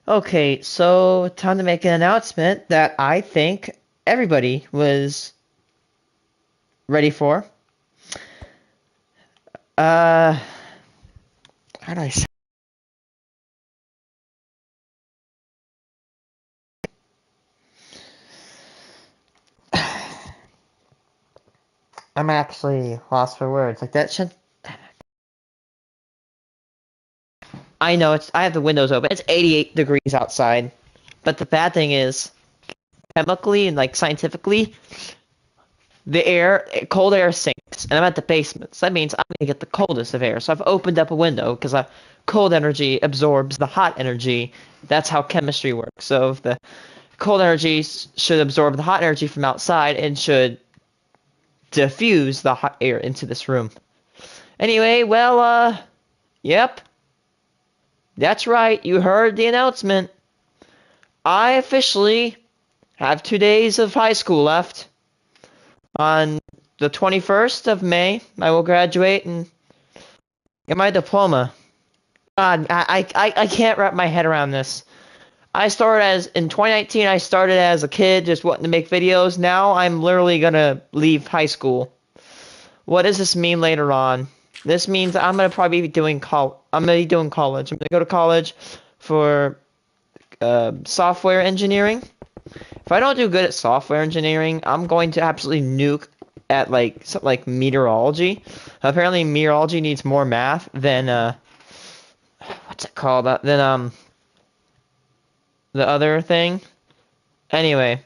Okay, so time to make an announcement that I think everybody was ready for. Uh, how do I say? I'm actually lost for words. Like that should. I know I have the windows open. It's 88 degrees outside, but the bad thing is, chemically and like scientifically, cold air sinks, and I'm at the basement. So that means I'm gonna get the coldest of air. So I've opened up a window because cold energy absorbs the hot energy. That's how chemistry works. So if the cold energy should absorb the hot energy from outside and should diffuse the hot air into this room. Anyway, well, yep, that's right. You heard the announcement. I officially have 2 days of high school left. On the 21st of May, I will graduate and get my diploma. God, I can't wrap my head around this. In 2019, I started as a kid just wanting to make videos. Now I'm literally gonna leave high school. What does this mean later on? This means I'm gonna probably be doing I'm gonna be doing college. I'm gonna go to college for software engineering. If I don't do good at software engineering, I'm going to absolutely nuke at like something like meteorology. Apparently, meteorology needs more math than what's it called? Than the other thing. Anyway,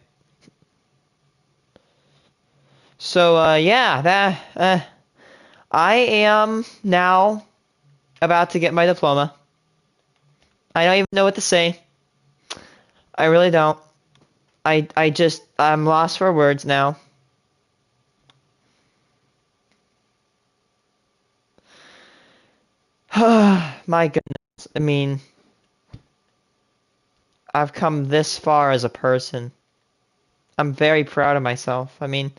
so yeah, that I am now about to get my diploma. I don't even know what to say. I really don't. I'm lost for words now. My goodness. I mean, I've come this far as a person. I'm very proud of myself. I mean,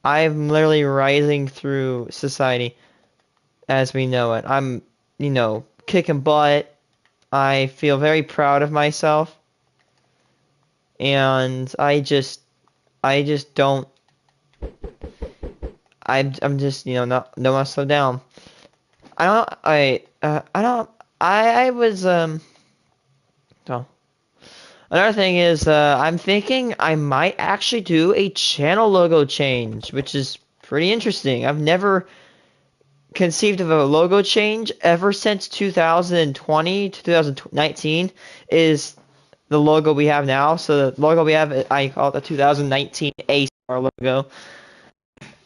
I'm literally rising through society as we know it. I'm, kicking butt. I feel very proud of myself, and I just don't. I'm just, not don't want to slow down. I don't. I was Oh. Another thing is, I'm thinking I might actually do a channel logo change, which is pretty interesting. I've never conceived of a logo change ever since 2020 to 2019 is the logo we have now. So the logo we have, I call it the 2019 A-Star logo.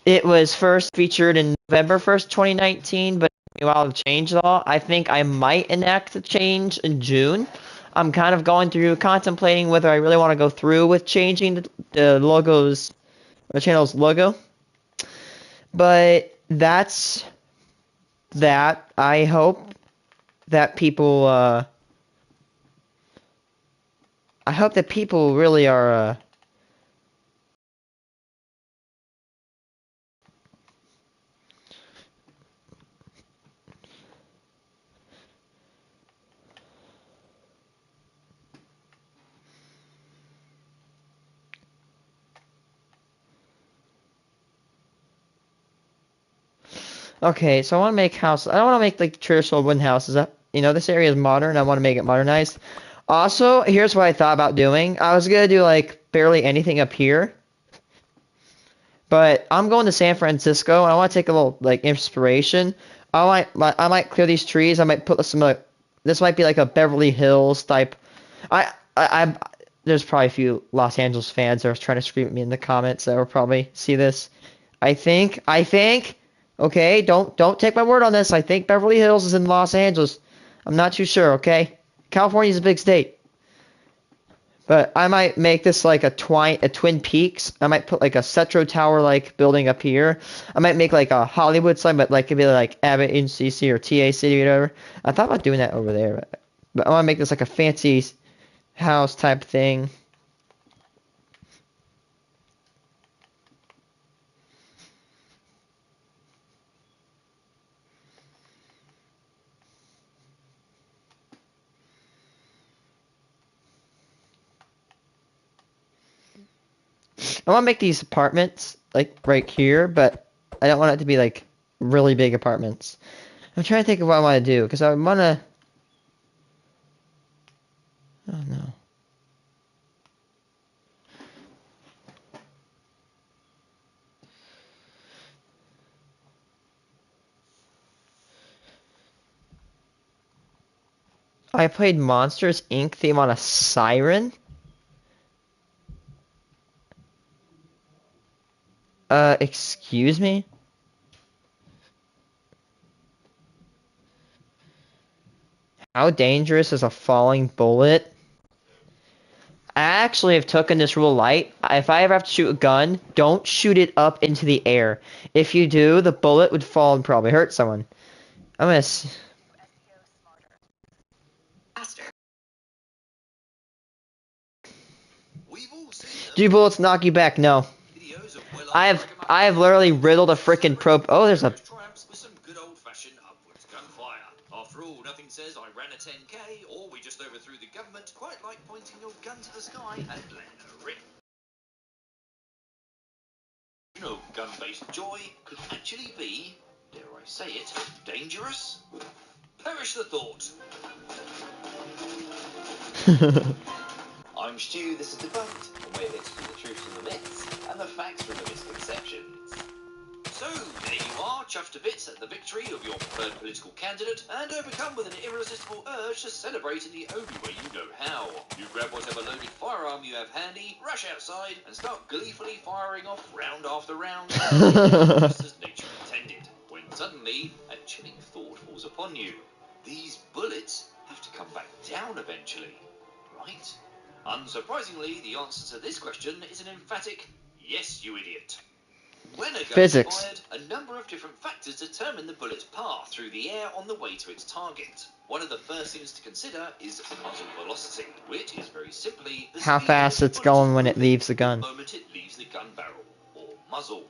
It was first featured in November 1st, 2019, but while to change it all, I think I might enact the change in June. I'm kind of going through contemplating whether I really want to go through with changing the channel's logo. But that's that. I hope that I hope that people really are okay, so I want to make houses. I don't want to make like traditional wooden houses. This area is modern. I want to make it modernized. Also, here's what I thought about doing. I was gonna do like barely anything up here, but I'm going to San Francisco and I want to take a little like inspiration. I might clear these trees. I might put some like this might be like a Beverly Hills type. I'm there's probably a few Los Angeles fans that are trying to scream at me in the comments that will probably see this. I think. Okay, don't take my word on this. I think Beverly Hills is in Los Angeles. I'm not too sure. Okay, California's a big state. But I might make this like a Twin Peaks. I might put like a Cetro Tower like building up here. I might make like a Hollywood sign, but like it'd be like Abbott NCC or TA City or whatever. I thought about doing that over there, but I want to make this like a fancy house type thing. I want to make these apartments, like, right here, but I don't want it to be, like, really big apartments. I'm trying to think of what I want to do, because I want to... Oh, no. I played Monsters, Inc. theme on a siren? Excuse me? How dangerous is a falling bullet? I actually have taken this rule light. If I ever have to shoot a gun, don't shoot it up into the air. If you do, the bullet would fall and probably hurt someone. I'm gonna... Do bullets knock you back? No. I have literally riddled a frickin' probe. Oh, there's a... With some good old-fashioned upwards gunfire. After all, nothing says I ran a 10K or we just overthrew the government quite like pointing your gun to the sky and letting a rip. You know, gun-based joy could actually be, dare I say it, dangerous? Perish the thought. I'm Stu, this is Debunked, and we're here to see the truths from the myths and the facts from the misconceptions. So, there you are, chuffed to bits at the victory of your preferred political candidate, and overcome with an irresistible urge to celebrate in the only way you know how. You grab whatever loaded firearm you have handy, rush outside, and start gleefully firing off round after round, just as nature intended, when suddenly a chilling thought falls upon you. These bullets have to come back down eventually, right? Unsurprisingly, the answer to this question is an emphatic yes, you idiot. When a gun Physics. is fired, a number of different factors determine the bullet's path through the air on the way to its target. One of the first things to consider is muzzle velocity, which is very simply the How speed fast at which it's the bullet going is when it moving leaves the gun. The moment it leaves the gun barrel, or muzzle.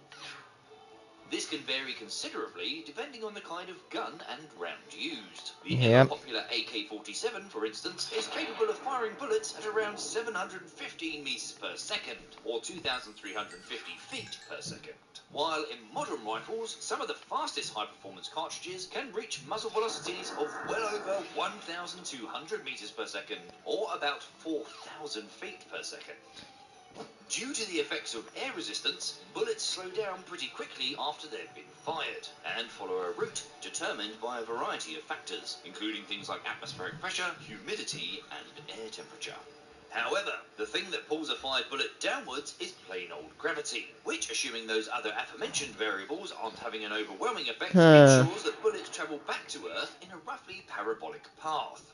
This can vary considerably depending on the kind of gun and round used. The ever popular AK-47, for instance, is capable of firing bullets at around 715 meters per second, or 2,350 feet per second. While in modern rifles, some of the fastest high-performance cartridges can reach muzzle velocities of well over 1,200 meters per second, or about 4,000 feet per second. Due to the effects of air resistance, bullets slow down pretty quickly after they've been fired, and follow a route determined by a variety of factors, including things like atmospheric pressure, humidity, and air temperature. However, the thing that pulls a fired bullet downwards is plain old gravity, which, assuming those other aforementioned variables aren't having an overwhelming effect, ensures that bullets travel back to Earth in a roughly parabolic path.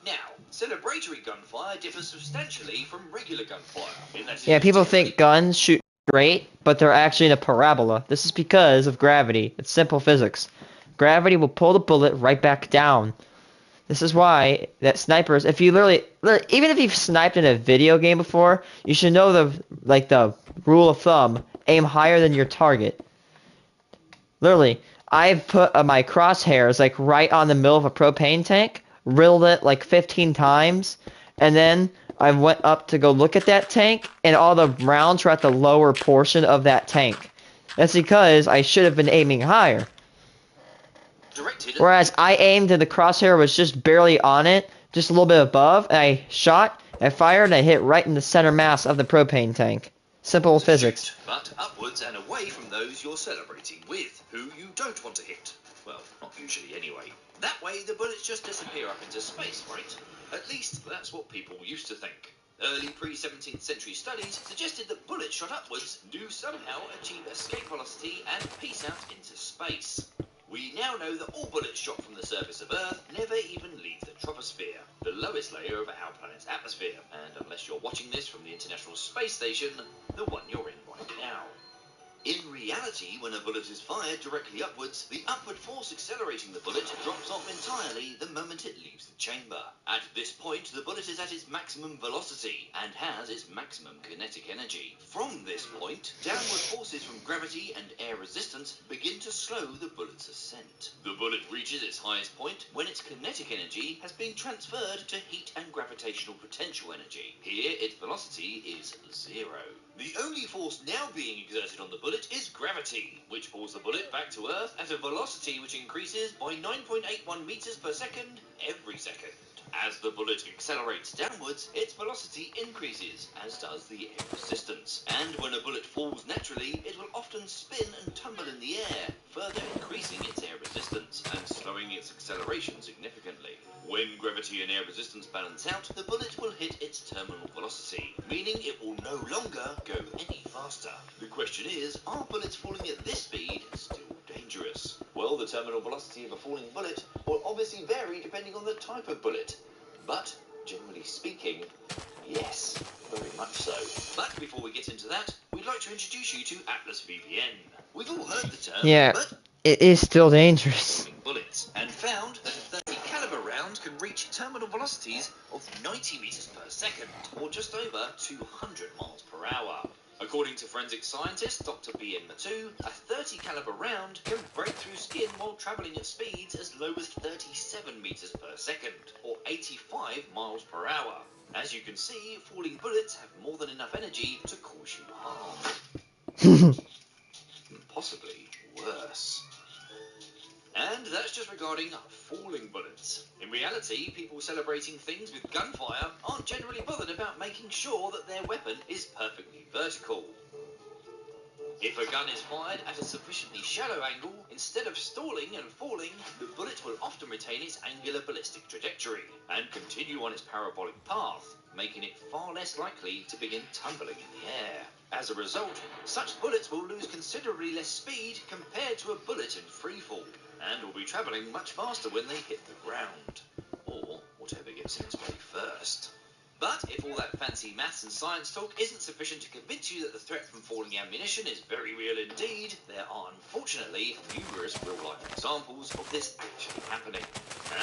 Now, celebratory gunfire differs substantially from regular gunfire. Yeah, people think guns shoot straight, but they're actually in a parabola. This is because of gravity. It's simple physics. Gravity will pull the bullet right back down. This is why that snipers, if you even if you've sniped in a video game before, you should know the rule of thumb, aim higher than your target. Literally, I've put my crosshairs like right on the middle of a propane tank, riddled it like 15 times, and then I went up to go look at that tank, and all the rounds were at the lower portion of that tank. That's because I should have been aiming higher. Whereas I aimed and the crosshair was just barely on it, just a little bit above, and I shot, I fired, and I hit right in the center mass of the propane tank. Simple physics. But upwards and away from those you're celebrating with, who you don't want to hit. Well, not usually anyway. That way the bullets just disappear up into space, right? At least that's what people used to think. Early pre-17th century studies suggested that bullets shot upwards do somehow achieve escape velocity and peace out into space. We now know that all bullets shot from the surface of Earth never even leave the troposphere, the lowest layer of our planet's atmosphere, and unless you're watching this from the International Space Station, the one you're in right now. In reality, when a bullet is fired directly upwards, the upward force accelerating the bullet drops off entirely the moment it leaves the chamber. At this point, the bullet is at its maximum velocity and has its maximum kinetic energy. From this point, downward forces from gravity and air resistance begin to slow the bullet's ascent. The bullet reaches its highest point when its kinetic energy has been transferred to heat and gravitational potential energy. Here, its velocity is 0. The only force now being exerted on the bullet is gravity, which pulls the bullet back to Earth at a velocity which increases by 9.81 meters per second every second. As the bullet accelerates downwards, its velocity increases, as does the air resistance. And when a bullet falls naturally, it will often spin and tumble in the air, further increasing its air resistance and slowing its acceleration significantly. When gravity and air resistance balance out, the bullet will hit its terminal velocity, meaning it will no longer go any faster. The question is, are bullets falling at this speed still dangerous? Well, the terminal velocity of a falling bullet will obviously vary depending on the type of bullet. But, generally speaking, yes, very much so. But before we get into that, we'd like to introduce you to Atlas VPN. We've all heard the term, Yeah, but it is still dangerous. bullets, and found that a 30 caliber round can reach terminal velocities of 90 meters per second, or just over 200 miles per hour. According to forensic scientist Dr. B.N. Matu, a 30 caliber round can break through skin while traveling at speeds as low as 37 meters per second, or 85 miles per hour. As you can see, falling bullets have more than enough energy to cause you harm. Possibly worse. And that's just regarding falling bullets. In reality, people celebrating things with gunfire aren't generally bothered about making sure that their weapon is perfectly vertical. If a gun is fired at a sufficiently shallow angle, instead of stalling and falling, the bullet will often retain its angular ballistic trajectory and continue on its parabolic path, making it far less likely to begin tumbling in the air. As a result, such bullets will lose considerably less speed compared to a bullet in freefall, and will be travelling much faster when they hit the ground, or whatever gets in its way first. But if all that fancy maths and science talk isn't sufficient to convince you that the threat from falling ammunition is very real indeed, there are unfortunately numerous real-life examples of this actually happening.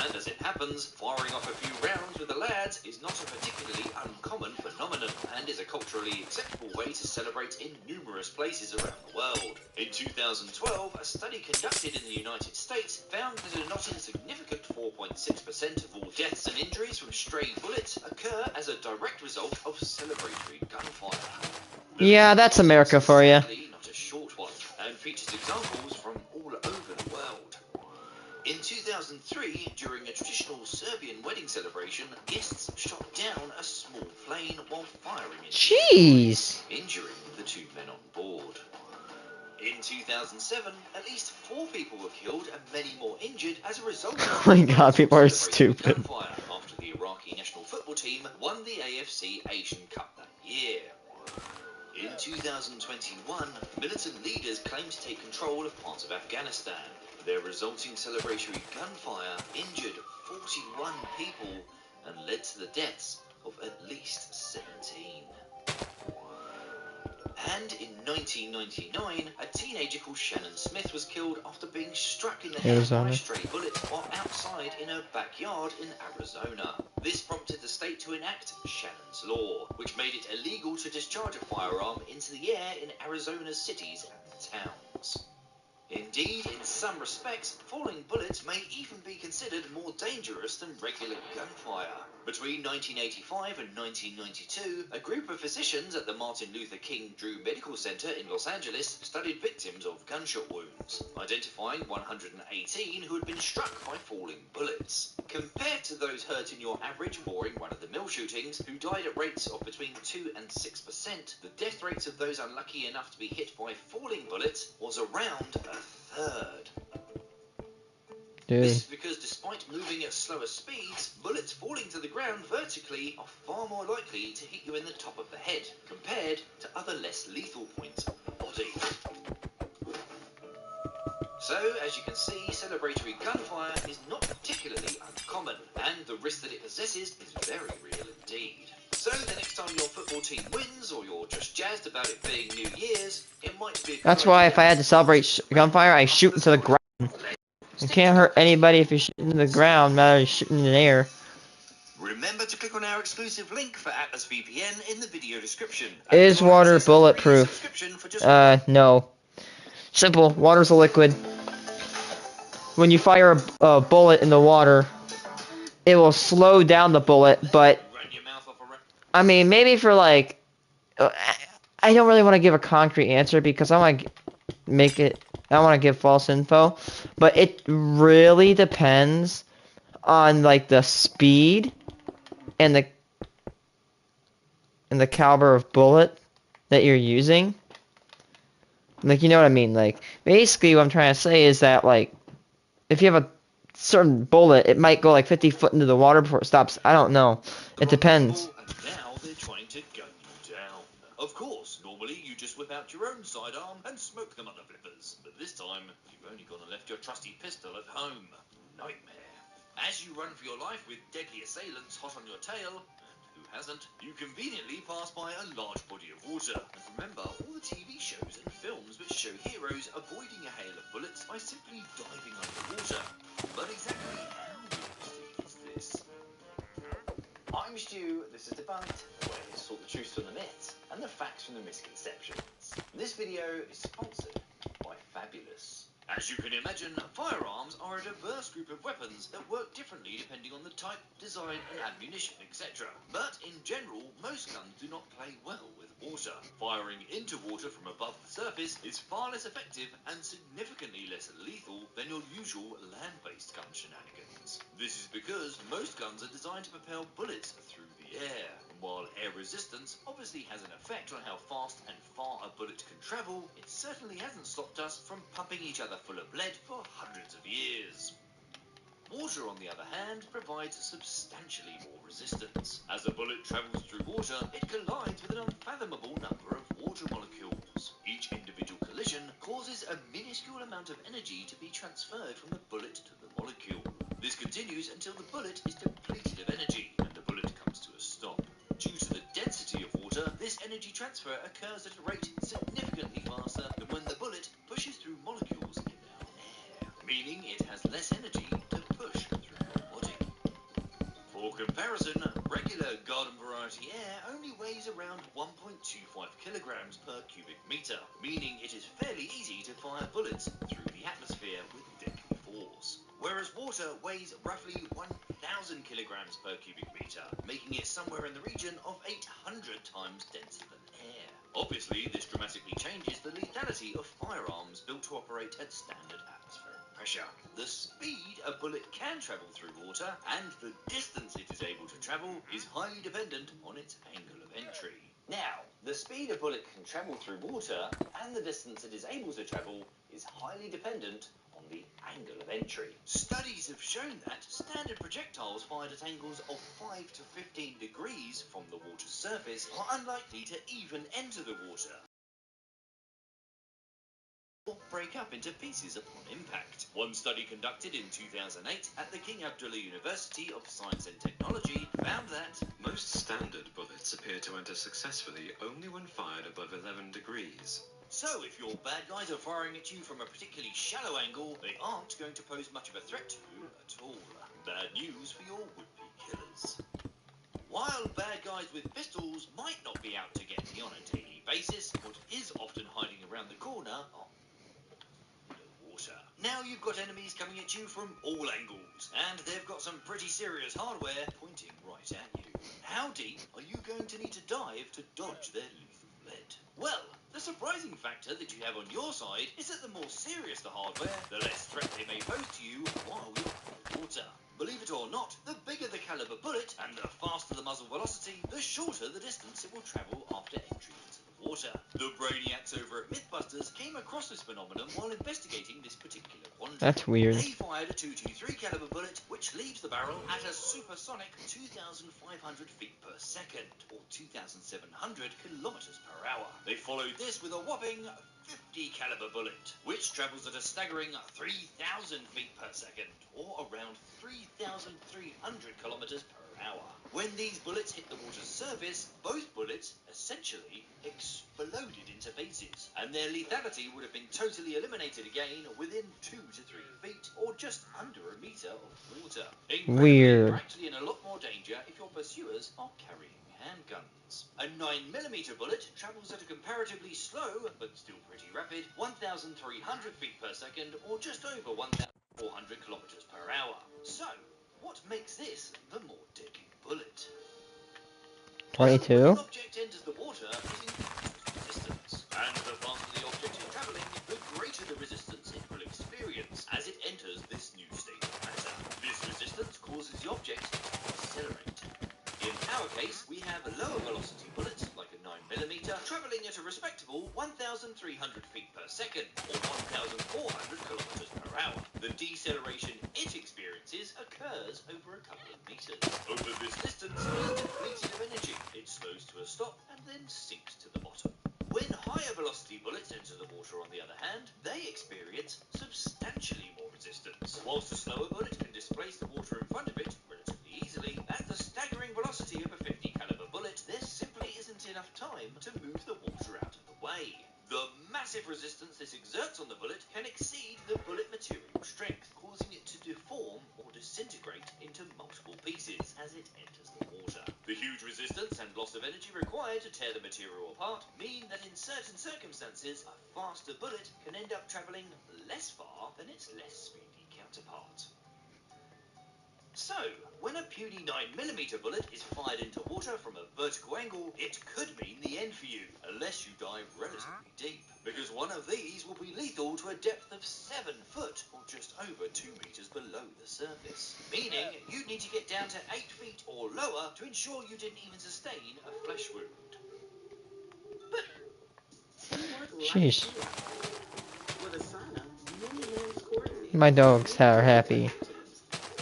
And as it happens, firing off a few rounds with the lads is not a particularly uncommon phenomenon, and is a culturally acceptable way to celebrate in numerous places around the world. In 2012, a study conducted in the United States found that a not insignificant 4.6% of all deaths and injuries from stray bullets occur as a direct result of celebratory gunfire. Yeah, that's America for you. Not a short one, and features examples from all over the world. In 2003, during a traditional Serbian wedding celebration, guests shot down a small plane while firing it, Jeez. injuring the two men on board. In 2007, at least 4 people were killed and many more injured as a result of Oh my god, people are stupid. gunfire after the Iraqi national football team won the AFC Asian Cup that year. In 2021, militant leaders claimed to take control of parts of Afghanistan. Their resulting celebratory gunfire injured 41 people and led to the deaths of at least 17. And in 1999, a teenager called Shannon Smith was killed after being struck in the head by a stray bullet while outside in her backyard in Arizona. This prompted the state to enact Shannon's Law, which made it illegal to discharge a firearm into the air in Arizona's cities and towns. Indeed, in some respects, falling bullets may even be considered more dangerous than regular gunfire. Between 1985 and 1992, a group of physicians at the Martin Luther King Drew Medical Center in Los Angeles studied victims of gunshot wounds, identifying 118 who had been struck by falling bullets. Compared to those hurt in your average boring run-of-the-mill shootings, who died at rates of between 2 and 6%, the death rates of those unlucky enough to be hit by falling bullets was around a third. Dude. This is because despite moving at slower speeds, bullets falling to the ground vertically are far more likely to hit you in the top of the head, compared to other less lethal points of the body. So, as you can see, celebratory gunfire is not particularly uncommon, and the risk that it possesses is very real indeed. So the next time your football team wins, or you're just jazzed about it being New Year's, it might be a That's good why idea if I had to celebrate gunfire, I shoot into the ground. You can't hurt anybody if you're shooting into the ground, matter you're shooting in the air. Remember to click on our exclusive link for Atlas VPN in the video description. Is water bulletproof? No. Simple. Water's a liquid. When you fire a bullet in the water, it will slow down the bullet, but I mean, maybe for like, I don't really want to give a concrete answer because I want to make it, I want to give false info, but it really depends on like the speed and the caliber of bullet that you're using. Like, you know what I mean? Like, basically what I'm trying to say is that, like, if you have a certain bullet, it might go like 50 foot into the water before it stops. I don't know. It depends. Now they're trying to gun you down. Of course, normally you just whip out your own sidearm and smoke them other flippers. But this time, you've only gone and left your trusty pistol at home. Nightmare. As you run for your life with deadly assailants hot on your tail, who hasn't, you conveniently pass by a large body of water. And remember all the TV shows and films which show heroes avoiding a hail of bullets by simply diving underwater. But exactly how realistic is this? I'm Stu, this is Debunked, where you sort the truth from the myths and the facts from the misconceptions. This video is sponsored by Fabulous. As you can imagine, firearms are a diverse group of weapons that work differently depending on the type, design and ammunition, etc. But in general, most guns do not play well with water. Firing into water from above the surface is far less effective and significantly less lethal than your usual land-based gun shenanigans. This is because most guns are designed to propel bullets through the air. While air resistance obviously has an effect on how fast and far a bullet can travel, it certainly hasn't stopped us from pumping each other full of lead for hundreds of years. Water, on the other hand, provides substantially more resistance. As a bullet travels through water, it collides with an unfathomable number of water molecules. Each individual collision causes a minuscule amount of energy to be transferred from the bullet to the molecule. This continues until the bullet is depleted of energy and the bullet comes to a stop. Due to the density of water, this energy transfer occurs at a rate significantly faster than when the bullet pushes through molecules in our air, meaning it has less energy to push through your body. For comparison, regular garden variety air only weighs around 1.25 kilograms per cubic meter, meaning it is fairly easy to fire bullets through the atmosphere with deadly force. Whereas water weighs roughly 1,000 kilograms per cubic meter, making it somewhere in the region of 800 times denser than air. Obviously, this dramatically changes the lethality of firearms built to operate at standard atmospheric pressure. The speed a bullet can travel through water and the distance it is able to travel is highly dependent on its angle of entry. Now, the speed a bullet can travel through water and the distance it is able to travel is highly dependent on the angle of entry. Studies have shown that standard projectiles fired at angles of 5 to 15 degrees from the water's surface are unlikely to even enter the water or break up into pieces upon impact. One study conducted in 2008 at the King Abdullah University of Science and Technology found that most standard bullets appear to enter successfully only when fired above 11 degrees. So if your bad guys are firing at you from a particularly shallow angle, they aren't going to pose much of a threat to you at all. Bad news for your would-be killers. While bad guys with pistols might not be out to get me on a daily basis, what is often hiding around the corner are water. Now you've got enemies coming at you from all angles, and they've got some pretty serious hardware pointing right at you. How deep are you going to need to dive to dodge their lethal lead? Well, the surprising factor that you have on your side is that the more serious the hardware, the less threat they may pose to you while you're underwater. Believe it or not, the bigger the caliber bullet and the faster the muzzle velocity, the shorter the distance it will travel after entry into the water. The brainiacs over at Mythbusters came across this phenomenon while investigating this particular quandary. That's weird. They fired a .223 caliber bullet, which leaves the barrel at a supersonic 2,500 feet per second, or 2,700 kilometers per hour. They followed this with a whopping 50 caliber bullet, which travels at a staggering 3,000 feet per second, or around 3,300 kilometers per hour. When these bullets hit the water's surface, both bullets essentially exploded into pieces, and their lethality would have been totally eliminated again within 2 to 3 feet, or just under a meter of water. Incredibly, Weird. you're actually in a lot more danger if your pursuers are carrying handguns. A 9mm bullet travels at a comparatively slow, but still pretty rapid, 1,300 feet per second, or just over 1,400 kilometers per hour. So, what makes this the more deadly bullet? 22. Well, when an object enters the water, it increases resistance. And the faster the object is traveling, the greater the resistance it will experience as it enters this new state of matter. This resistance causes the object to accelerate. In our case, we have lower velocity bullets, like a 9mm, traveling at a respectable 1,300 feet per second, or 1,400 kilometers per hour. The deceleration it experiences occurs over a couple of meters. Over this distance, it is depleted of energy. It slows to a stop and then sinks to the bottom. When higher velocity bullets enter the water, on the other hand, they experience substantially more resistance. Whilst a slower bullet can displace the water in front of it relatively easily, at the staggering velocity of a 50 caliber bullet, there simply isn't enough time to move the water out of the way. The massive resistance this exerts on the bullet can exceed the bullet material strength, causing it to deform or disintegrate into multiple pieces as it enters the water. The huge resistance and loss of energy required to tear the material apart mean that in certain circumstances, a faster bullet can end up travelling less far than its less speedy counterpart. So, when a puny 9mm bullet is fired into water from a vertical angle, it could mean the end for you, unless you dive relatively deep. Because one of these will be lethal to a depth of 7 foot, or just over 2 meters below the surface. Meaning, you'd need to get down to 8 feet or lower to ensure you didn't even sustain a flesh wound. Sheesh. My dogs are happy.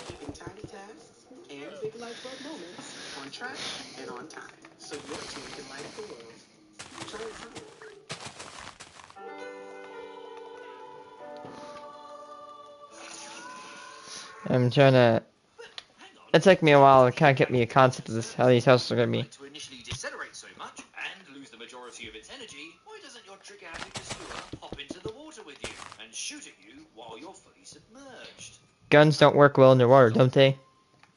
Keeping tiny tasks and big lifeboat moments on track and on time, so your team can light up the world. Try it simple. I'm trying to. It took me a while to kind of get me a concept of this, how these houses are gonna be. To initially decelerate so much and lose the majority of its energy, why doesn't your trigger-happy pursuer hop into the water with you and shoot at you while you're fully submerged? Guns don't work well underwater, don't they?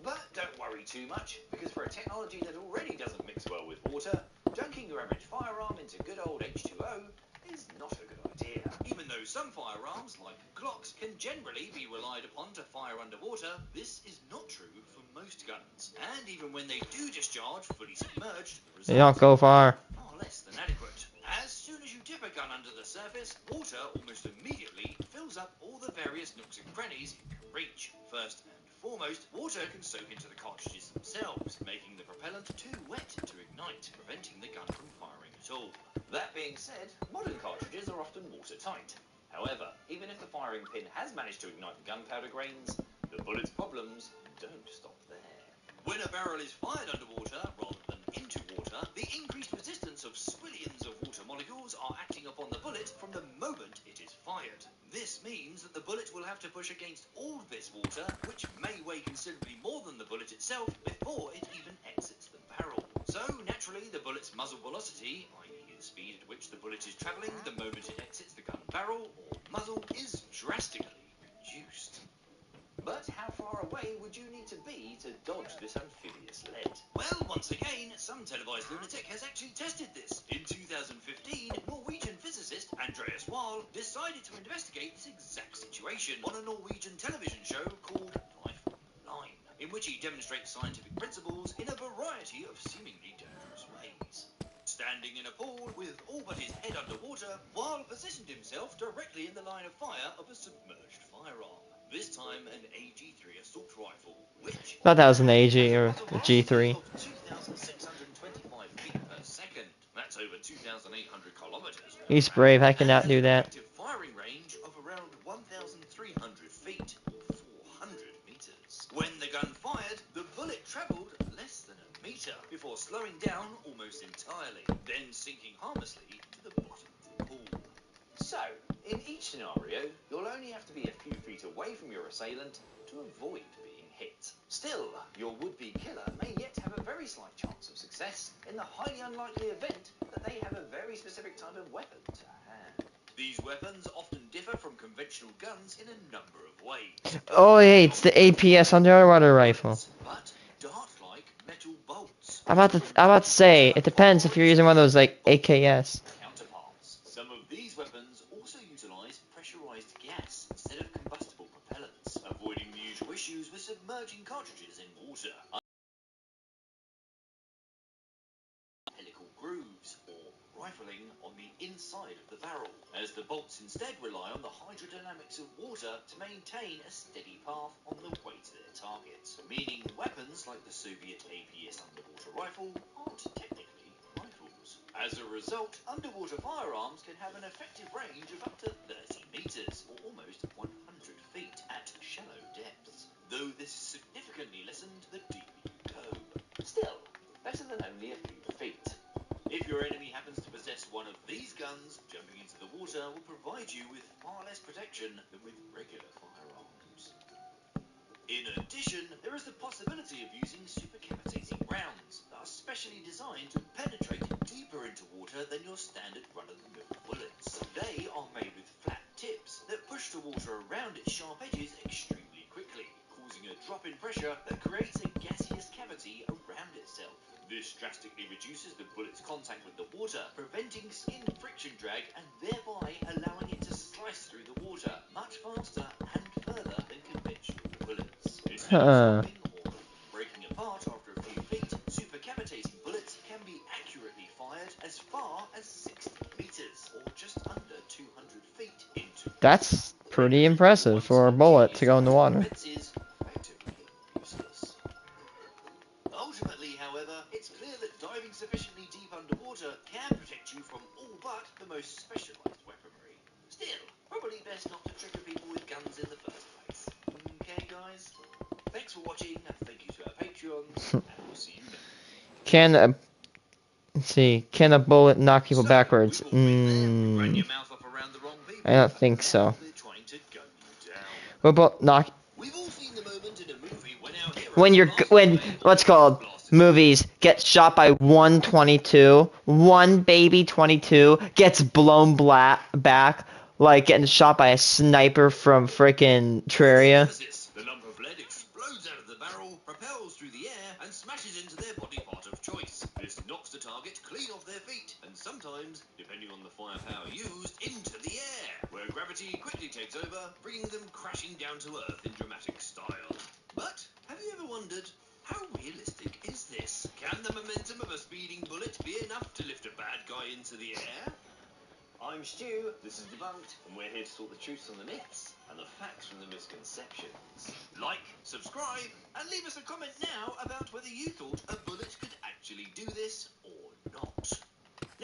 But don't worry too much, because for a technology that already doesn't mix well with water, dunking your average firearm into good old H2O is not a good idea. Even though some firearms, like Glocks, can generally be relied upon to fire underwater, this is not true for most guns. And even when they do discharge fully submerged, the They don't results go far. are less than adequate. As soon as you dip a gun under the surface, water almost immediately fills up all the various nooks and crannies it can reach. First and foremost, water can soak into the cartridges themselves, making the propellant too wet to ignite, preventing the gun from firing at all. That being said, modern cartridges are often watertight. However, even if the firing pin has managed to ignite the gunpowder grains, the bullet's problems don't stop there. When a barrel is fired underwater rather than into water, the increased resistance of swillions of water molecules are acting upon the bullet from the moment it is fired. This means that the bullet will have to push against all this water, which may weigh considerably more than the bullet itself, before it even exits the barrel. So, naturally, the bullet's muzzle velocity, i.e. the speed at which the bullet is travelling the moment it exits the gun barrel, or muzzle, is drastically reduced. But how far away would you need to be to dodge this amphibious lead? Well, once again, some televised lunatic has actually tested this. In 2015, Norwegian physicist Andreas Wahl decided to investigate this exact situation on a Norwegian television show called Life on the Line, in which he demonstrates scientific principles in a variety of seemingly dangerous ways. Standing in a pool with all but his head underwater, Wahl positioned himself directly in the line of fire of a submerged firearm. This time an AG-3 assault rifle, which Thought that was an AG or a G3. of 2,625 feet per second. That's over 2,800 kilometers. He's brave, I cannot do that. Effective firing range of around 1,300 feet or 400 meters. When the gun fired, the bullet traveled less than a meter before slowing down almost entirely, then sinking harmlessly to the bottom of the pool. So, in each scenario, you'll only have to be a few feet away from your assailant to avoid being hit. Still, your would-be killer may yet have a very in the highly unlikely event that they have a very specific type of weapon to hand. These weapons often differ from conventional guns in a number of ways. Oh, hey, it's the APS underwater rifle. But dart-like metal bolts. I'm about to say, it depends if you're using one of those, like, AKS. Counterparts. Some of these weapons also utilize pressurized gas instead of combustible propellants, avoiding the usual issues with submerging cartridges in water. Helical grooves, or rifling on the inside of the barrel, as the bolts instead rely on the hydrodynamics of water to maintain a steady path on the way to their target, meaning weapons like the Soviet APS underwater rifle aren't technically rifles. As a result, underwater firearms can have an effective range of up to 30 meters, or almost 100 feet at shallow depths, though this is significantly lessened the deeper you go. Still, better than only a few feet. If your enemy happens to possess one of these guns, jumping into the water will provide you with far less protection than with regular firearms. In addition, there is the possibility of using supercavitating rounds that are specially designed to penetrate deeper into water than your standard run-of-the-mill bullets. They are made with flat tips that push the water around its sharp edges extremely quickly, causing a drop in pressure that creates a gaseous cavity around itself. This drastically reduces the bullet's contact with the water, preventing skin friction drag and thereby allowing it to slice through the water much faster and further than conventional bullets. Instead of stopping or even breaking apart after a few feet, supercavitating bullets can be accurately fired as far as 60 meters, or just under 200 feet into water. That's pretty impressive for a bullet to go in the water. Effectively useless. Ultimately, however, it's clear that diving sufficiently deep underwater can protect you from all but the most specialized weaponry. Still, probably best not to trigger people with guns in the first place. Okay, guys? Thanks for watching, thank you to our Patreons, and we'll see you next. Let's see, can a bullet knock people backwards? Ran your mouth off around the wrong people, I don't think and so. now they're trying to gun you down. What about knock? We've all seen the moment in a movie when our hero When what's called movies get shot by 122, one baby 22 gets blown back like getting shot by a sniper from frickin' Terraria. The lump of lead explodes out of the barrel, propels through the air, and smashes into their body part of choice. This knocks the target clean off their feet, and sometimes, depending on the firepower used, into the air, where gravity quickly takes over, bringing them crashing down to Earth in dramatic style. But have you ever wondered, how realistic is this? Can the momentum of a speeding bullet be enough to lift a bad guy into the air? I'm Stu, this is Debunked, and we're here to sort the truths from the myths and the facts from the misconceptions. Like, subscribe, and leave us a comment now about whether you thought a bullet could actually do this or not.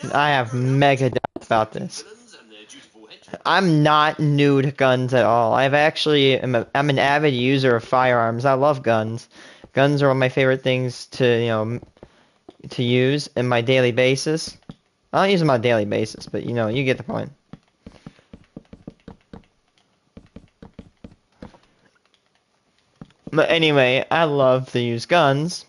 Now, I have mega doubts about this. villains and their dutiful henchmen. I'm not new to guns at all. I'm an avid user of firearms. I love guns. Guns are one of my favorite things to to use in my daily basis. I don't use them on a daily basis, but you get the point. But anyway, I love to use guns.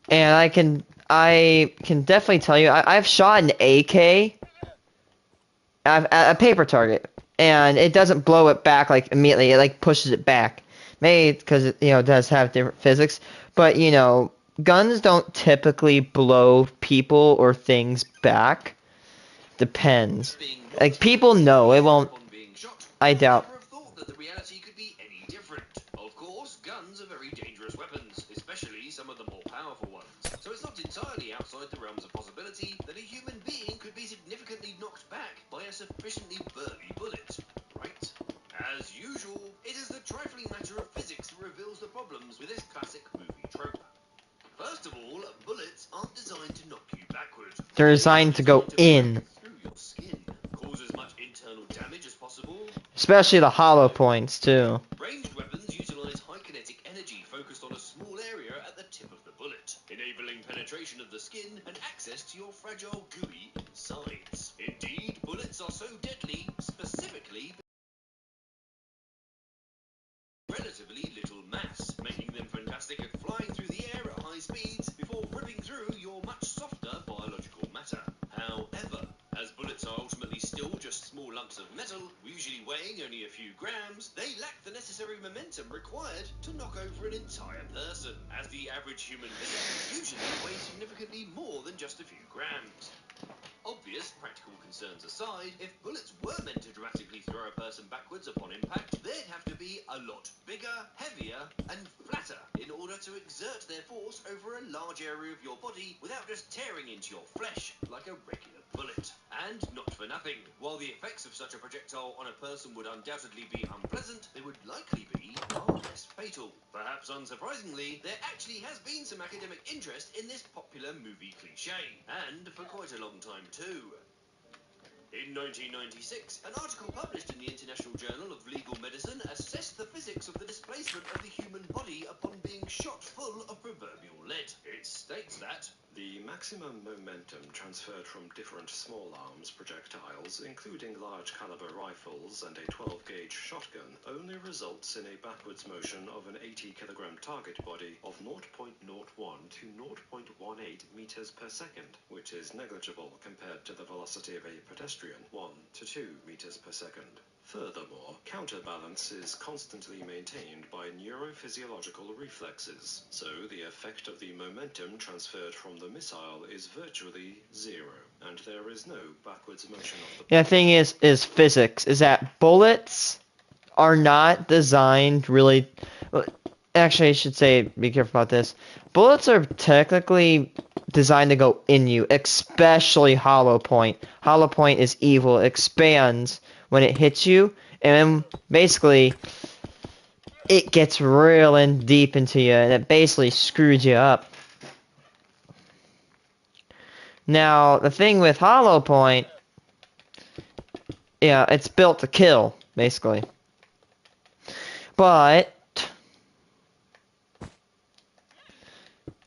And I can definitely tell you, I've shot an AK, a paper target, and it doesn't blow it back like immediately. It like pushes it back. Maybe because it does have different physics, but guns don't typically blow people or things back. Depends. Like people know it won't. I doubt. Never have thought that the reality could be any different. Of course, guns are very dangerous weapons, especially some of the more powerful ones. So it's not entirely outside the realms of possibility that a human being could be significantly knocked back by a sufficiently burly bullet, right? As usual, it is the trifling matter of physics that reveals the problems with this classic movie trope. First of all, bullets aren't designed to knock you backwards. They're designed to go in. Through your skin, cause as much internal damage as possible. Especially the hollow points too. Ranged weapons utilize high kinetic energy focused on a small area at the tip of the bullet, enabling penetration of the skin and access to your fragile, gooey insides. Indeed, bullets are so deadly, specifically relatively little mass, making them fantastic lumps of metal, usually weighing only a few grams, they lack the necessary momentum required to knock over an entire person, as the average human being usually weighs significantly more than just a few grams. Obvious practical concerns aside, if bullets were meant to dramatically throw a person backwards upon impact, they'd have to be a lot bigger, heavier, and flatter in order to exert their force over a large area of your body without just tearing into your flesh like a regular bullet. And not for nothing, while the effects of such a projectile on a person would undoubtedly be unpleasant, they would likely be far less fatal. Perhaps unsurprisingly, there actually has been some academic interest in this popular movie cliché, and for quite a long time too. In 1996, an article published in the International Journal of Legal Medicine assessed the physics of the displacement of the human body upon being shot full of proverbial lead. It states that the maximum momentum transferred from different small arms projectiles, including large caliber rifles and a 12-gauge shotgun, only results in a backwards motion of an 80-kilogram target body of 0.01 to 0.18 meters per second, which is negligible compared to the velocity of a pedestrian, 1 to 2 meters per second. Furthermore, counterbalance is constantly maintained by neurophysiological reflexes, so the effect of the momentum transferred from the missile is virtually zero, and there is no backwards motion of the... Yeah, the thing is physics, is that bullets are not designed really... Actually, I should say, be careful about this. Bullets are technically designed to go in you, especially hollow point. Hollow point is evil. It expands when it hits you, and basically it gets real and deep into you, and it basically screws you up. Now, the thing with hollow point, yeah, it's built to kill, basically. But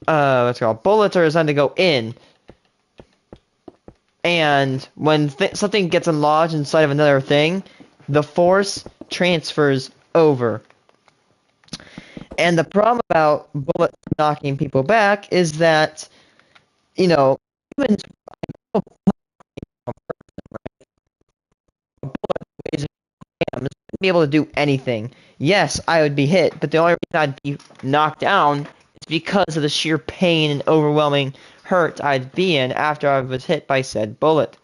what's it called? Bullets are designed to go in. And when something gets lodged inside of another thing, the force transfers over. And the problem about bullets knocking people back is that, you know, humans wouldn't be able to do anything. Yes, I would be hit, but the only reason I'd be knocked down is because of the sheer pain and overwhelming hurt I'd be in after I was hit by said bullet.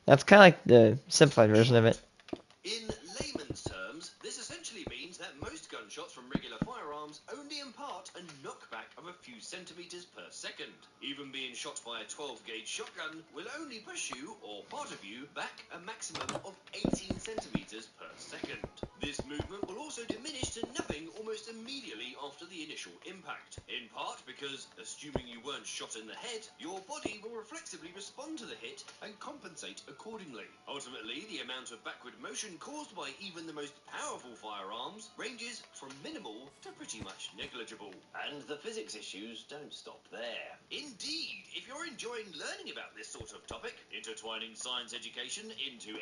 That's kind of like the simplified version of it. In layman's terms, this essentially means that most gunshots from regular firearms only impart a knockback of a few centimeters per second. Even being shot by a 12-gauge shotgun will only push you, or part of you, back a maximum of 18 centimeters per second. This movement will also diminish to nothing almost immediately after the initial impact, in part because, assuming you weren't shot in the head, your body will reflexively respond to the hit and compensate accordingly. Ultimately, the amount of backward motion caused by even the most powerful firearms ranges from minimal to pretty much negligible. And the physics issues don't stop there. Indeed, if you're enjoying learning about this sort of topic, intertwining science education into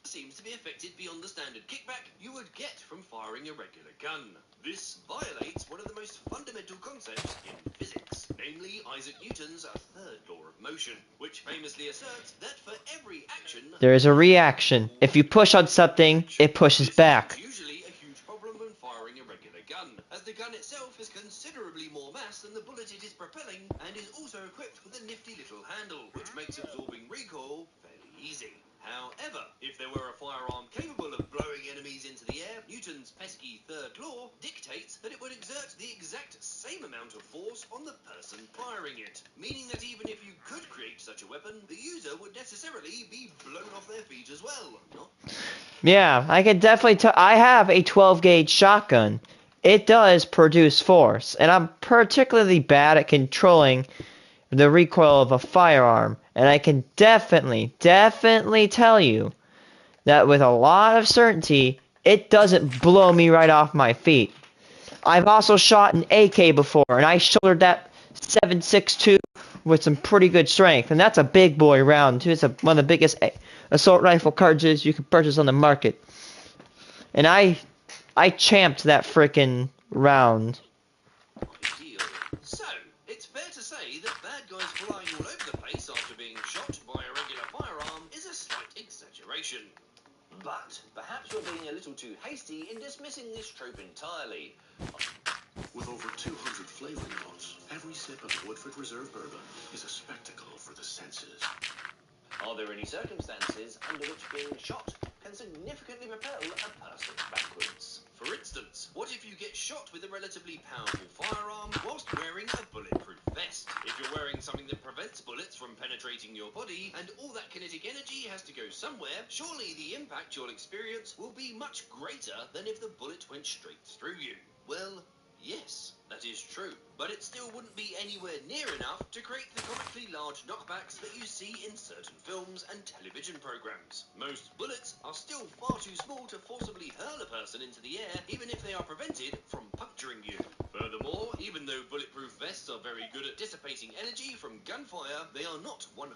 seems to be affected beyond the standard kickback you would get from firing a regular gun. This violates one of the most fundamental concepts in physics, namely Isaac Newton's third law of motion, which famously asserts that for every action there is a reaction. If you push on something, it pushes back. This is usually a huge problem when firing a regular gun, as the gun itself is considerably more mass than the bullet it is propelling, and is also equipped with a nifty little handle, which makes absorbing recoil fairly easy. However, if there were a firearm capable of blowing enemies into the air, Newton's pesky third law dictates that it would exert the exact same amount of force on the person firing it, meaning that even if you could create such a weapon, the user would necessarily be blown off their feet as well. Yeah, I can definitely tell. I have a 12-gauge shotgun. It does produce force, and I'm particularly bad at controlling the recoil of a firearm. And I can definitely tell you that with a lot of certainty, it doesn't blow me right off my feet. I've also shot an AK before, and I shouldered that 7.62 with some pretty good strength, and that's a big boy round too. It's one of the biggest assault rifle cartridges you can purchase on the market. And I champed that frickin' round. Ideal. So, it's fair to say that bad guys flying all over the place after being shot by a regular firearm is a slight little too hasty in dismissing this trope entirely. With over 200 flavoring notes, every sip of Woodford Reserve Bourbon is a spectacle for the senses. Are there any circumstances under which being shot can significantly propel a person backwards? For instance, what if you get shot with a relatively powerful firearm whilst wearing a bulletproof vest? If you're wearing something that prevents bullets from penetrating your body and all that kinetic energy has to go somewhere, surely the impact you'll experience will be much greater than if the bullet went straight through you. Well, yes, that is true, but it still wouldn't be anywhere near enough to create the comically large knockbacks that you see in certain films and television programs. Most bullets are still far too small to forcibly hurl a person into the air, even if they are prevented from puncturing you. Furthermore, even though bulletproof vests are very good at dissipating energy from gunfire, they are not 100%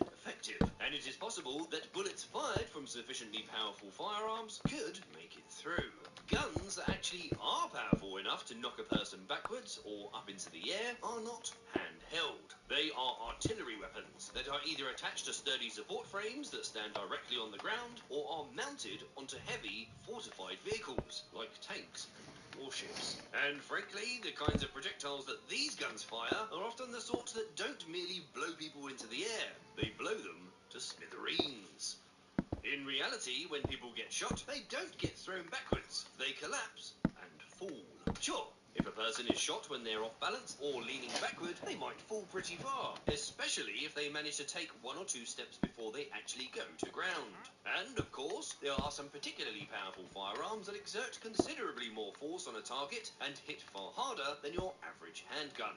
effective, and it is possible that bullets fired from sufficiently powerful firearms could make it through. Guns that actually are powerful enough to knock a person backwards or up into the air are not handheld. They are artillery weapons that are either attached to sturdy support frames that stand directly on the ground or are mounted onto heavy, fortified vehicles like tanks and warships. And frankly, the kinds of projectiles that these guns fire are often the sorts that don't merely blow people into the air, they blow them to smithereens. In reality, when people get shot, they don't get thrown backwards. They collapse and fall. Sure, if a person is shot when they're off balance or leaning backward, they might fall pretty far, especially if they manage to take 1 or 2 steps before they actually go to ground. And, of course, there are some particularly powerful firearms that exert considerably more force on a target and hit far harder than your average handgun.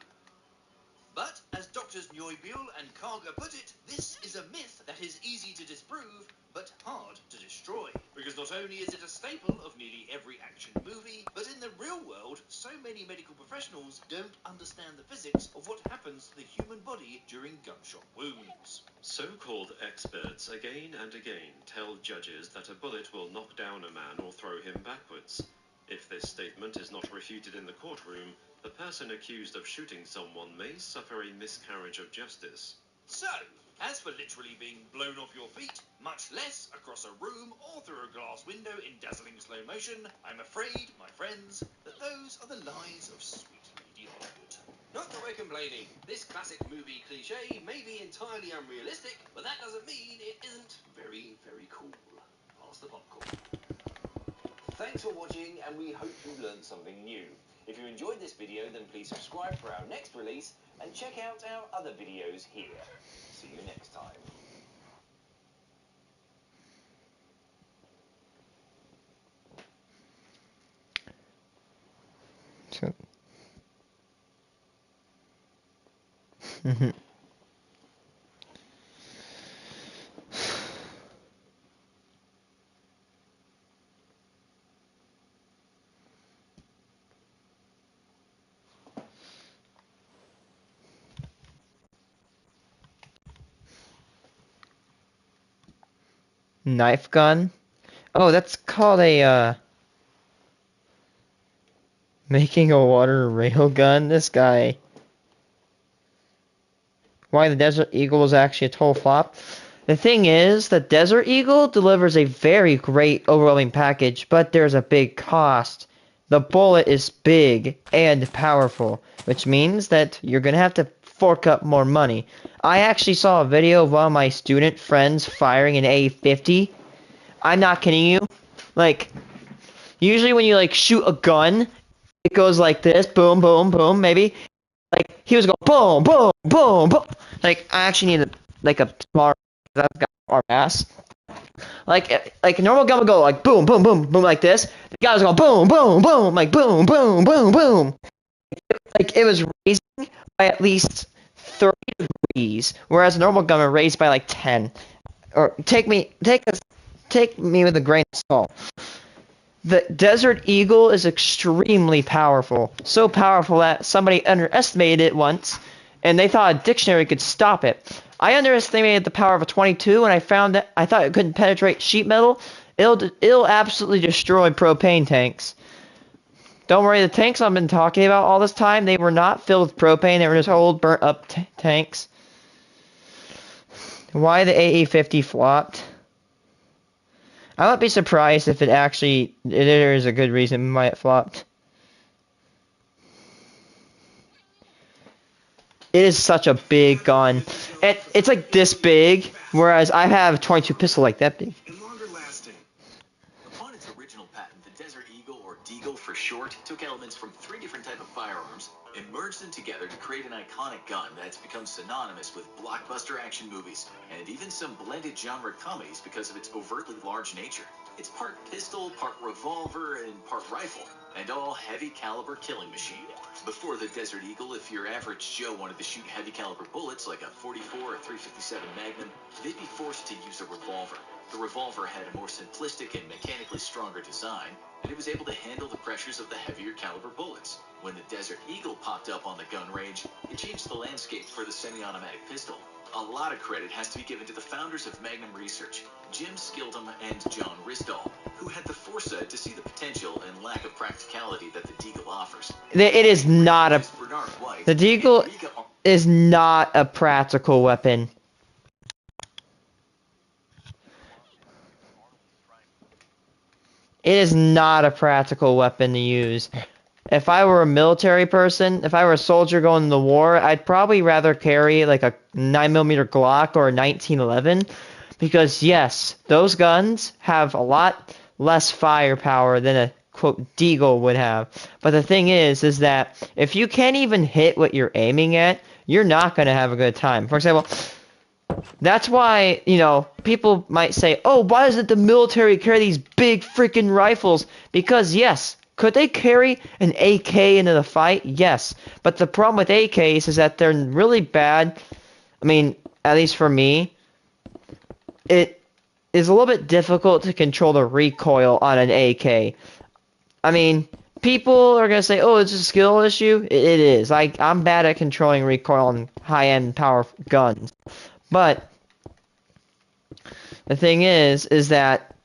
But, as Drs. Neubühl and Karger put it, this is a myth that is easy to disprove, but hard to destroy. Because not only is it a staple of nearly every action movie, but in the real world, so many medical professionals don't understand the physics of what happens to the human body during gunshot wounds. So-called experts again and again tell judges that a bullet will knock down a man or throw him backwards. If this statement is not refuted in the courtroom, the person accused of shooting someone may suffer a miscarriage of justice. So, as for literally being blown off your feet, much less across a room or through a glass window in dazzling slow motion, I'm afraid, my friends, that those are the lies of sweet Lady Hollywood. Not that we're complaining. This classic movie cliche may be entirely unrealistic, but that doesn't mean it isn't very, very cool. Pass the popcorn. Thanks for watching, and we hope you learned something new. If you enjoyed this video, then please subscribe for our next release and check out our other videos here. See you next time. Knife gun? Oh, that's called a, making a water rail gun? This guy. Why the Desert Eagle is actually a total flop? The thing is, the Desert Eagle delivers a very great overwhelming package, but there's a big cost. The bullet is big and powerful, which means that you're gonna have to fork up more money. I actually saw a video of one of my student friends firing an A50. I'm not kidding you. Like, usually when you like shoot a gun, it goes like this, boom, boom, boom, maybe. Like, he was going boom, boom, boom, boom. Like, I actually need a smaller, because I've got more mass. Like a normal gun would go like boom, boom, boom, boom, like this. The guy was going boom, boom, boom, like boom, boom, boom, boom. Like, it was raising by at least 30 degrees, whereas a normal gun would raise by like 10. Or take me with a grain of salt. The Desert Eagle is extremely powerful. So powerful that somebody underestimated it once, and they thought a dictionary could stop it. I underestimated the power of a 22, and I thought it couldn't penetrate sheet metal. It'll absolutely destroy propane tanks. Don't worry, the tanks I've been talking about all this time, they were not filled with propane. They were just old, burnt-up tanks. Why the AE-50 flopped? I wouldn't be surprised if there is a good reason why it flopped. It is such a big gun. It's like this big, whereas I have 22 pistol like that big. Upon its original patent, the Desert Eagle, or Deagle for short, took elements from 3 different types of firearms and merged them together to create an iconic gun that's become synonymous with blockbuster action movies and even some blended genre comedies because of its overtly large nature. It's part pistol, part revolver, and part rifle, and all heavy caliber killing machine. Before the Desert Eagle, if your average Joe wanted to shoot heavy caliber bullets like a 44 or 357 Magnum, they'd be forced to use a revolver. The revolver had a more simplistic and mechanically stronger design, and it was able to handle the pressures of the heavier caliber bullets. When the Desert Eagle popped up on the gun range, it changed the landscape for the semi-automatic pistol. A lot of credit has to be given to the founders of Magnum Research, Jim Skildum and John Ristall, who had the foresight to see the potential and lack of practicality that the Deagle offers. It is not a... The Deagle is not a practical weapon. It is not a practical weapon to use. If I were a military person, if I were a soldier going to war, I'd probably rather carry like a 9mm Glock or a 1911. Because yes, those guns have a lot less firepower than a, quote, Deagle would have. But the thing is that if you can't even hit what you're aiming at, you're not going to have a good time. For example, that's why, you know, people might say, oh, why doesn't the military carry these big freaking rifles? Because, yes, could they carry an AK into the fight? Yes. But the problem with AKs is that they're really bad. I mean, at least for me, it is a little bit difficult to control the recoil on an AK. I mean, people are going to say, oh, it's a skill issue. It is. I'm bad at controlling recoil on high-end power guns. But the thing is that,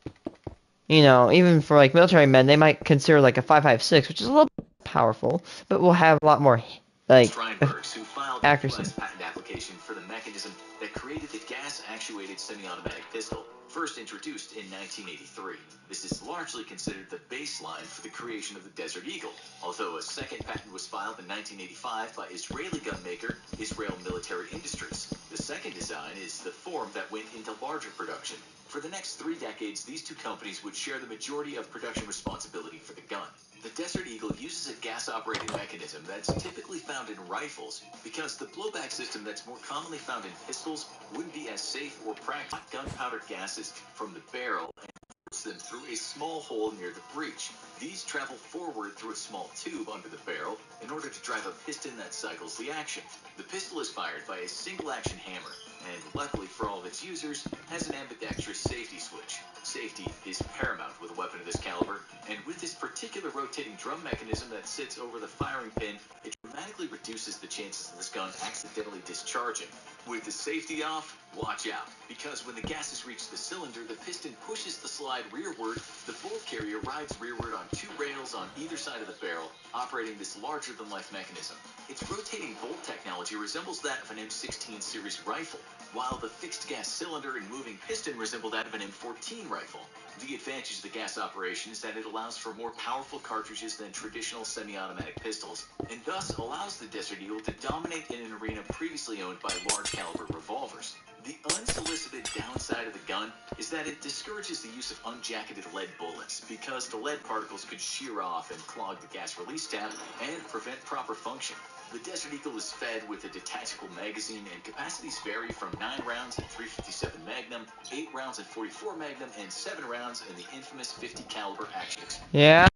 you know, even for like military men, they might consider like a 5.56, which is a little bit powerful, but will have a lot more like Steinbergs, who filed accuracy. the US patent application for the mechanism that created the gas-actuated semi-automatic pistol, first introduced in 1983. This is largely considered the baseline for the creation of the Desert Eagle, although a second patent was filed in 1985 by Israeli gun maker Israel Military Industries. The second design is the form that went into larger production. For the next 3 decades, these two companies would share the majority of production responsibility for the gun. The Desert Eagle uses a gas-operated mechanism that's typically found in rifles because the blowback system that's more commonly found in pistols wouldn't be as safe or practical. Gunpowder gases from the barrel and force them through a small hole near the breech. These travel forward through a small tube under the barrel in order to drive a piston that cycles the action. The pistol is fired by a single-action hammer, and luckily for all of its users, has an ambidextrous safety switch. Safety is paramount with a weapon of this caliber, and with this particular rotating drum mechanism that sits over the firing pin, it dramatically reduces the chances of this gun accidentally discharging. With the safety off, watch out, because when the gases reach the cylinder, the piston pushes the slide rearward. The bolt carrier rides rearward on 2 rails on either side of the barrel, operating this larger-than-life mechanism. Its rotating bolt technology resembles that of an M16 series rifle, while the fixed gas cylinder and moving piston resemble that of an M14 rifle. The advantage of the gas operation is that it allows for more powerful cartridges than traditional semi-automatic pistols, and thus allows the Desert Eagle to dominate in an arena previously owned by large-caliber revolvers. The unsolicited downside of the gun is that it discourages the use of unjacketed lead bullets, because the lead particles could shear off and clog the gas release tap and prevent proper function. The Desert Eagle is fed with a detachable magazine, and capacities vary from 9 rounds in 357 Magnum, 8 rounds in 44 Magnum, and 7 rounds in the infamous 50 caliber action. Yeah.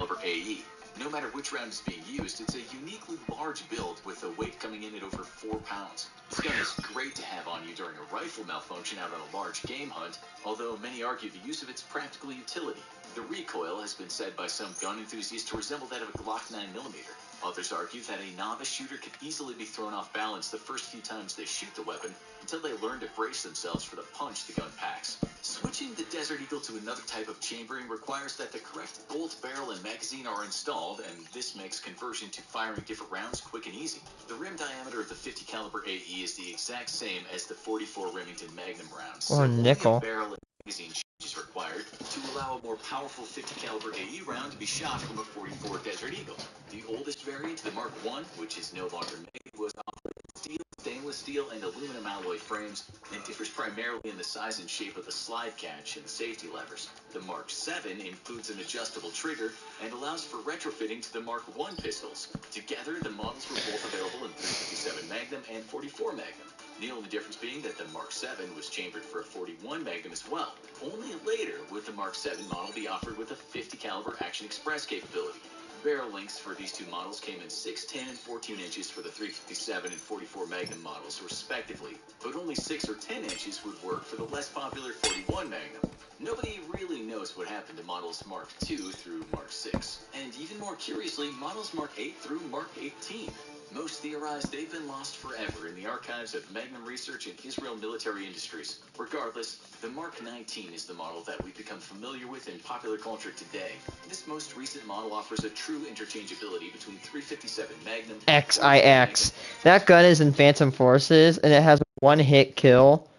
caliber AE. No matter which round is being used, it's a uniquely large build with the weight coming in at over 4 pounds. This gun is great to have on you during a rifle malfunction out on a large game hunt, although many argue the use of its practical utility. The recoil has been said by some gun enthusiasts to resemble that of a Glock 9mm. Others argue that a novice shooter could easily be thrown off balance the first few times they shoot the weapon until they learn to brace themselves for the punch the gun packs. Switching the Desert Eagle to another type of chambering requires that the correct bolt, barrel, and magazine are installed, and this makes conversion to firing different rounds quick and easy. The rim diameter of the 50 caliber AE is the exact same as the 44 Remington Magnum rounds, Or so nickel. only a barrel and magazine change is required to allow a more powerful 50 caliber AE round to be shot from a 44 Desert Eagle. The oldest variant, the Mark I, which is no longer made, was operated with steel, stainless steel, and aluminum alloy frames, and differs primarily in the size and shape of the slide catch and the safety levers. The Mark VII includes an adjustable trigger and allows for retrofitting to the Mark I pistols. Together, the models were both available in .357 Magnum and .44 Magnum. The only difference being that the Mark VII was chambered for a .41 Magnum as well. Only later would the Mark VII model be offered with a 50 caliber Action Express capability. Barrel lengths for these two models came in 6, 10, and 14 inches for the .357 and .44 Magnum models, respectively, but only 6 or 10 inches would work for the less popular .41 Magnum. Nobody really knows what happened to models Mark II through Mark VI, and even more curiously, models Mark VIII through Mark XVIII. Most theorize they've been lost forever in the archives of Magnum Research and Israel Military Industries. Regardless, the Mark XIX is the model that we've become familiar with in popular culture today. This most recent model offers a true interchangeability between .357 Magnum and XIX. That gun is in Phantom Forces, and it has a one-hit kill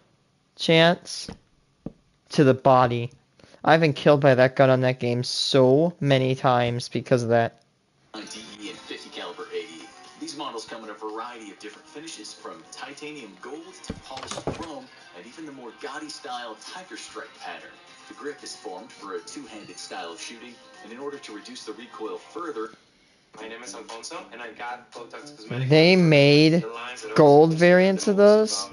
chance to the body. I've been killed by that gun on that game so many times because of that. DE and 50 caliber AE. These models come in a variety of different finishes, from titanium gold to polished chrome, and even the more gaudy style tiger stripe pattern. The grip is formed for a two-handed style of shooting, and in order to reduce the recoil further, my name is Alfonso, and I got Botox Cosmetic. They made gold variants of those.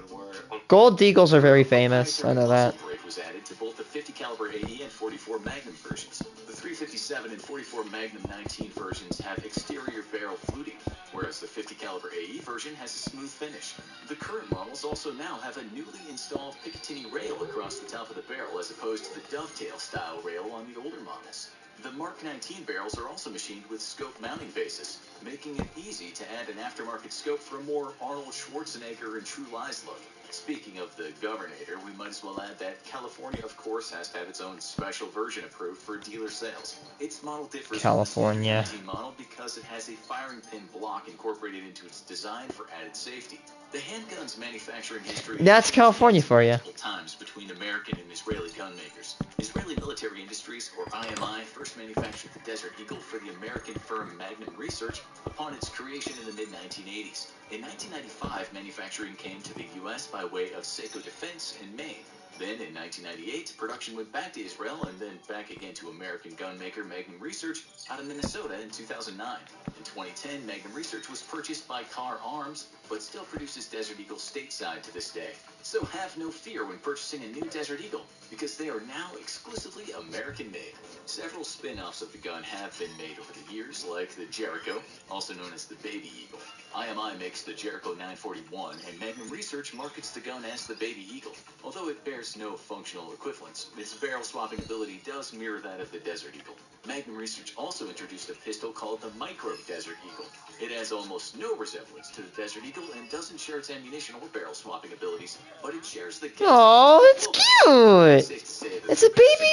Gold Deagles are very famous. I know that. Brake was added to both the 50 caliber AE and .44 Magnum versions. The .357 and .44 Magnum 19 versions have exterior barrel fluting, whereas the 50 caliber AE version has a smooth finish. The current models also now have a newly installed Picatinny rail across the top of the barrel, as opposed to the dovetail style rail on the older models. The Mark XIX barrels are also machined with scope mounting bases, making it easy to add an aftermarket scope for a more Arnold Schwarzenegger and True Lies look. Speaking of the Governator, we might as well add that California, of course, has to have its own special version approved for dealer sales. Its model differs California. from the 19 model because it has a firing pin block incorporated into its design for added safety. The handgun's manufacturing history That's California for you. multiple times between American and Israeli gun makers. Israeli Military Industries, or IMI, first manufactured the Desert Eagle for the American firm Magnum Research upon its creation in the mid-1980s. In 1995, manufacturing came to the U.S. by way of Seiko Defense in Maine. Then, in 1998, production went back to Israel and then back again to American gunmaker Magnum Research out of Minnesota in 2009. In 2010, Magnum Research was purchased by Carr Arms, but still produces Desert Eagle stateside to this day. So have no fear when purchasing a new Desert Eagle, because they are now exclusively American-made. Several spin-offs of the gun have been made over the years, like the Jericho, also known as the Baby Eagle. IMI makes the Jericho 941, and Magnum Research markets the gun as the Baby Eagle. Although it bears no functional equivalence, its barrel swapping ability does mirror that of the Desert Eagle. Magnum Research also introduced a pistol called the Micro Desert Eagle. It has almost no resemblance to the Desert Eagle and doesn't share its ammunition or barrel swapping abilities, but it shares the Oh, it's cute! It's a baby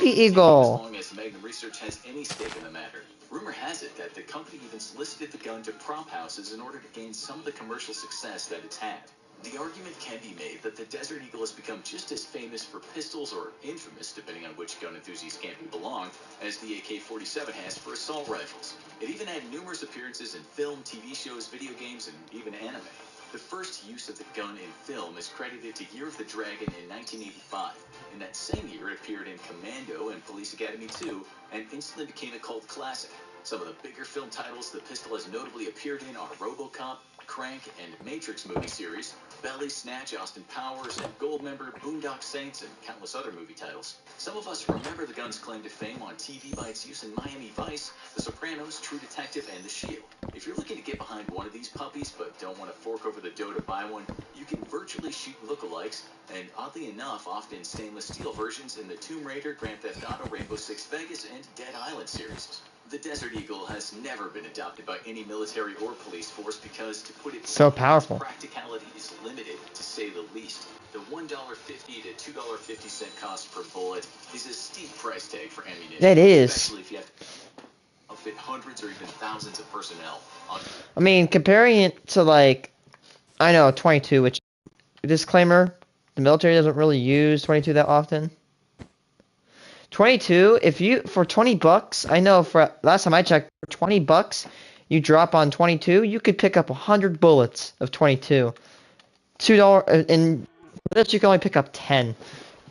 eagle. As long as Magnum Research has any stake in the matter. Rumor has it that the company even solicited the gun to prop houses in order to gain some of the commercial success that it's had. The argument can be made that the Desert Eagle has become just as famous for pistols, or infamous depending on which gun enthusiast camp you belong, as the AK-47 has for assault rifles. It even had numerous appearances in film, TV shows, video games, and even anime. The first use of the gun in film is credited to Year of the Dragon in 1985. In that same year, it appeared in Commando and Police Academy 2, and instantly became a cult classic. Some of the bigger film titles the pistol has notably appeared in are RoboCop, Crank and Matrix movie series, Belly Snatch, Austin Powers, and Goldmember, Boondock Saints, and countless other movie titles. Some of us remember the gun's claim to fame on TV by its use in Miami Vice, The Sopranos, True Detective, and The Shield. If you're looking to get behind one of these puppies but don't want to fork over the dough to buy one, you can virtually shoot lookalikes, and oddly enough, often stainless steel versions in the Tomb Raider, Grand Theft Auto, Rainbow Six Vegas, and Dead Island series. The Desert Eagle has never been adopted by any military or police force because, to put it So plainly, powerful. its practicality is limited, to say the least. The $1.50 to $2.50 cost per bullet is a steep price tag for ammunition. It is. Especially if you have to outfit hundreds or even thousands of personnel on. I mean, comparing it to, like, I know 22, which, disclaimer, the military doesn't really use 22 that often. 22, if you, for 20 bucks, I know for, last time I checked, for 20 bucks, you drop on 22, you could pick up 100 bullets of 22. $2, and for this you can only pick up 10.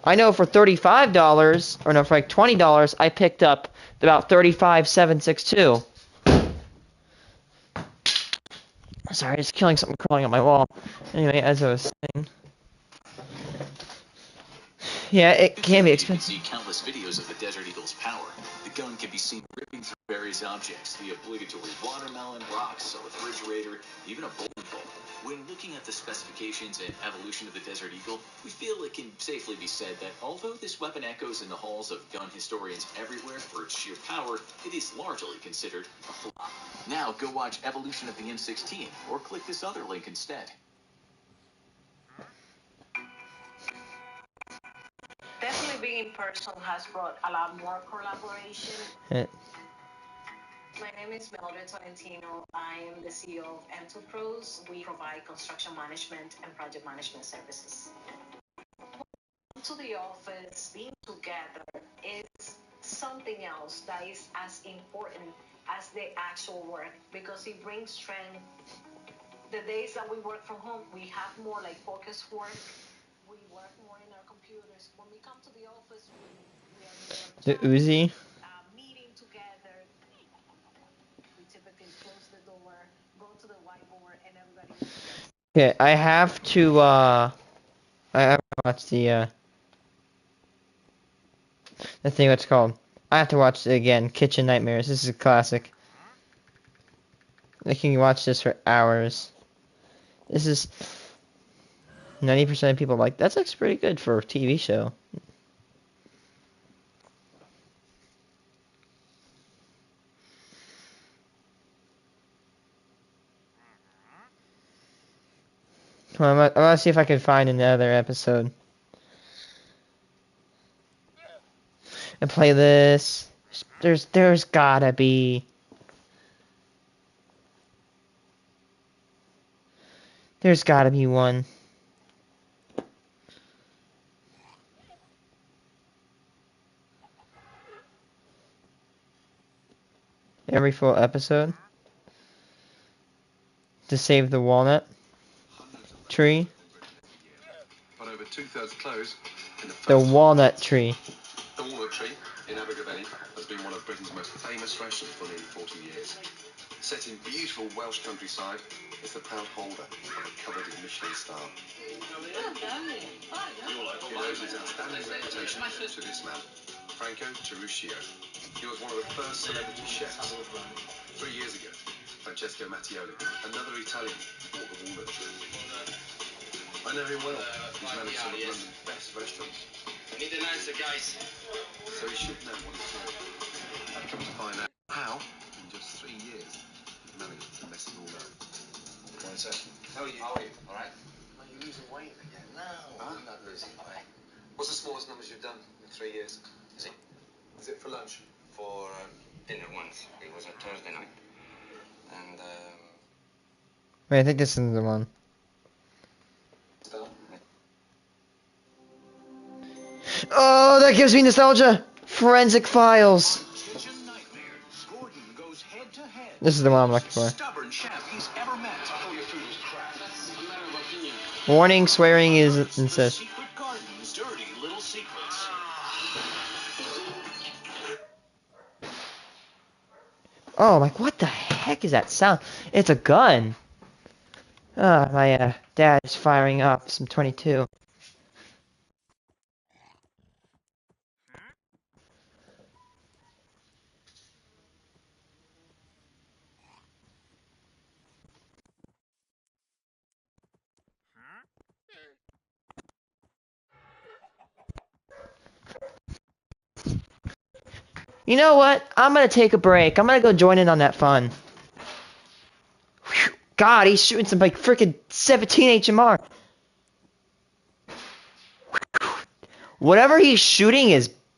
I know for $35, or no, for like $20, I picked up about 35 7.62. Sorry, just killing something crawling on my wall. Anyway, as I was saying. Yeah, it can be expensive. You can see countless videos of the Desert Eagle's power. The gun can be seen ripping through various objects, the obligatory watermelon, rocks, a refrigerator, even a bowling ball. When looking at the specifications and evolution of the Desert Eagle, we feel it can safely be said that although this weapon echoes in the halls of gun historians everywhere for its sheer power, it is largely considered a flop. Now go watch Evolution of the M16, or click this other link instead. Definitely being in person has brought a lot more collaboration. My name is Mildred Tolentino. I am the CEO of M2 Pros. We provide construction management and project management services. To the office, being together is something else that is as important as the actual work because it brings strength. The days that we work from home, we have more like focused work. We work more in our computers. When we come to the office, we are more The Uzi. meeting together. We typically close the door, go to the whiteboard, and everybody. Okay, I have to I have to watch the thing what's called. I have to watch it again. Kitchen Nightmares. This is a classic. I can watch this for hours. This is 90% of people like that's actually pretty good for a TV show. Come on, I'm gonna see if I can find another episode and play this. There's gotta be. There's gotta be one. Every full episode to save the walnut tree. But over two-thirds close in The walnut tree. The walnut tree in Abergavenny has been one of Britain's most famous restaurants for nearly 40 years. Set in beautiful Welsh countryside, it's the proud holder of a coveted Michelin star. He owes his outstanding reputation to this man, Franco Terruccio. He was one of the first celebrity chefs. 3 years ago, Francesco Mattioli, another Italian, bought the walnut tree. I know him well. He's managed some of London's best restaurants. Need an answer, guys. So he should know what he's doing. I've come to find out how, in just 3 years, he's managed to mess it all up. Go on, sir. How are you? All right. Are you losing weight again? No, I'm not losing weight. What's the smallest numbers you've done in 3 years? Is it for lunch? For dinner once. It was a Thursday night. And, Wait, I think this is the one. Start. Oh, that gives me nostalgia. Forensic Files. This is the one I'm looking for. Warning: swearing is incest. Oh, like what the heck is that sound? It's a gun. My dad is firing up some 22. You know what? I'm gonna take a break. I'm gonna go join in on that fun. Whew. God, he's shooting some like freaking 17 HMR. Whatever he's shooting is